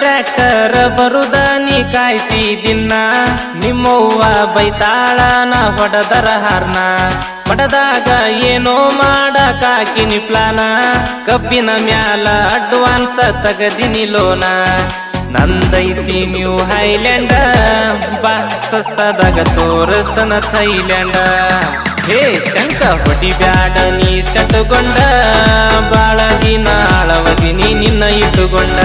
tractor ಬರುದ ನೀ ಕಾಯ್ತಿದಿನ್ನ ನಿಮ್ಮವ್ವ ಬೈತಾಳ ನಾ ಹೊಡದರ ಹಾರ್ನ ಹೊಡದಾಗ ಏನೋ ಮಾಡಕಾಕಿನಿ ಪ್ಲಾನ ಕಬ್ಬಿನ ಮ್ಯಾಲ ಅಡ್ವಾನ್ಸ್ ತಗದಿನಿ ಲೋನ ನಂದೈತಿ ನ್ಯೂ ಹೈಲ್ಯಾಂಡ ಬಾ ಸಸ್ತದಾಗ ತೋರಿಸ್ತನ ಥೈಲ್ಯಾಂಡ ಹೇ ಶಂಕ ಹೊಡಿ ಬ್ಯಾಡ ನೀ ಸಟಗೊಂಡ ಬಾಳ ದಿನ ಆಳವದಿನಿ ನಿನ್ನ ಇಟ್ಟುಕೊಂಡ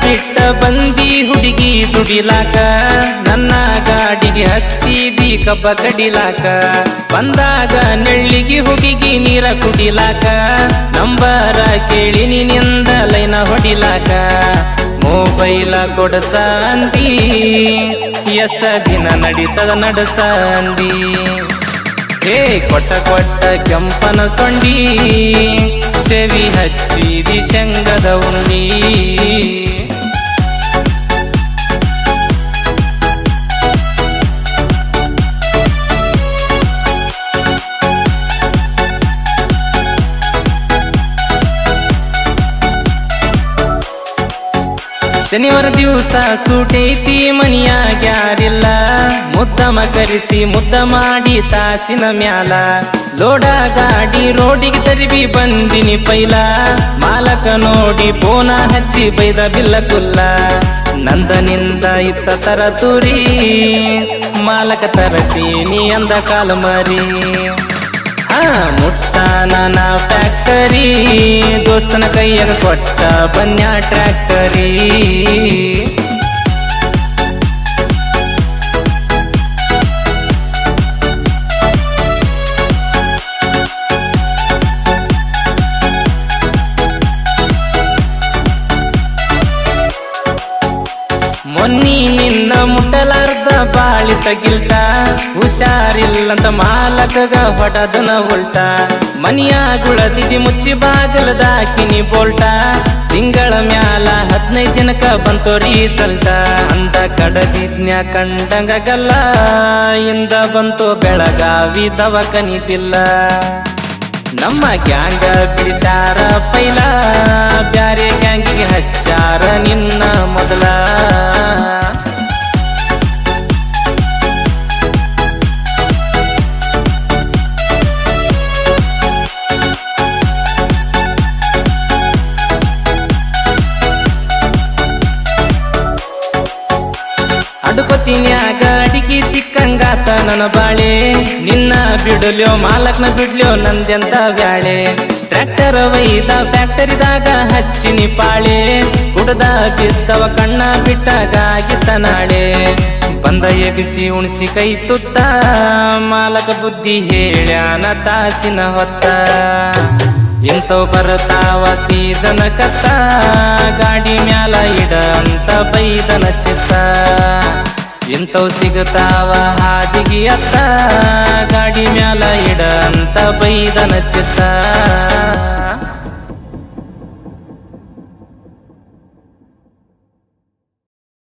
ಬಿಟ್ಟ ಬಂದಿ ಹುಡುಗಿ ದುಡಿಲಾಕ ನನ್ನ ಗಾಡಿಗೆ ಹತ್ತಿದಿ ಕಬ್ಬ ಕಡಿಲಾಕ ಬಂದಾಗ ನೆಳ್ಳಿಗೆ ಹುಡುಗಿ ನೀರ ಕುಡಿಲಾಕ ನಂಬರ ಕೇಳಿ ನಿನ್ನಿಂದ ಲೈನ ಹೊಡಿಲಾಕ ಮೊಬೈಲ ಕೊಡಸ ಅಂದಿ ಎಷ್ಟ ದಿನ ನಡೀತದ ನಡಸ ಅಂದಿ ಹೇ ಕೊಟ್ಟ ಕೆಂಪನ ಸೊಂಡಿ ಚೆವಿ ಹಚ್ಚಿದಿ ಶಂಗದ ಉಂಡಿ ಶನಿವಾರ ದಿವಸ ಸೂಟೈತಿ ಮನಿಯಾಗ್ಯಾರಿಲ್ಲ ಮುದ್ದಮ ಕರೆಸಿ ಮುದ್ದ ಮಾಡಿ ತಾಸಿನ ಮ್ಯಾಲ ಲೋಡ ಗಾಡಿ ರೋಡಿಗೆ ತರಿಬಿ ಬಂದಿನಿ ಪೈಲ ಮಾಲಕ ನೋಡಿ ಫೋನ ಹಚ್ಚಿ ಬೈದ ಬಿಲ್ಲ ಕುಲ್ಲ ನಂದನಿಂದ ಇತ್ತ ತರ ತುರಿ ಮಾಲಕ ತರತೀನಿ ಅಂದ ಕಾಲ ಮರಿ ಮುಟ್ಟಾನ ನಾ ಫ್ಯಾಕ್ಟರಿ ದೋಸ್ತನ ಕೈಯಾಗ ಕೊಟ್ಟ ಬನ್ಯಾ ಟ್ರ್ಯಾಕ್ಟರಿ ಮೊನ್ನಿ ನಿನ್ನ ಮುಟ್ಟಲಾರ್ದ ಬಾಳಿ ತಗಿಲ್ಟ ಹುಷಾರಿಲ್ಲಂತ ಮಾಲಕಗ ಹೊಡದನ ಉಲ್ಟ ಮನಿಯಾಗುಳದಿದಿ ಮುಚ್ಚಿ ಬಾಗಲದಾಕಿನಿ ಬೋಲ್ಟ ತಿಂಗಳ ಮ್ಯಾಲ 15 ದಿನಕ್ಕ ಬಂತೋರಿ ಚಲ್ಟ ಅಂದ ಕಡದಿದ್ನ್ಯ ಕಂಡಂಗಲ್ಲ ಇಂದ ಬಂತು ಬೆಳಗಾವಿ ದವಕನಿದಿಲ್ಲ ನಮ್ಮ ಗ್ಯಾಂಗ ಬಿಡಿಸಾರ ಪೈಲ ಬ್ಯಾರೆ ಗ್ಯಾಂಗಿಗೆ ಹಚ್ಚಾರ ನಿನ್ನ ಮೊದಲ ಅಡುಪತಿನ್ಯಾಗ ಅಡಿಗೆ ಸಿಕ್ಕಂಗಾತ ನನ್ನ ಬಾಳೆ ನಿನ್ನ ಬಿಡಲ್ಯೋ ಮಾಲಕ್ನ ಬಿಡ್ಲ್ಯೋ ನಂದೆಂತ ಬ್ಯಾಳೆ ಟ್ರ್ಯಾಕ್ಟರ್ ಒಯ್ದ ಫ್ಯಾಕ್ಟರಿದಾಗ ಹಚ್ಚಿನಿ ಪಾಳೆ ಕುಡ್ದ ಬಿದ್ದವ ಕಣ್ಣ ಬಿಟ್ಟಾಗಿತ್ತ ನಾಳೆ ಬಂದ ಎಬಿಸಿ ಉಣಿಸಿ ಕೈ ತುತ್ತ ಮಾಲಕ ಬುದ್ಧಿ ಹೇಳ್ಯಾನ ತಾಸಿನ ಹೊತ್ತ ಇಂಥವ್ ಬರ್ತಾವ ಸೀಸನ ಕತ್ತ ಗಾಡಿ ಮ್ಯಾಲ ಇಡ ಅಂತ ಬೈದನ ಚಿತ್ತ ಇಂಥವ್ ಸಿಗತಾವ ಹಾದಿಗೆ ಅತ್ತ ಗಾಡಿ ಮ್ಯಾಲ ಇಡ ಅಂತ ಬೈದನ ಚಿತ್ತ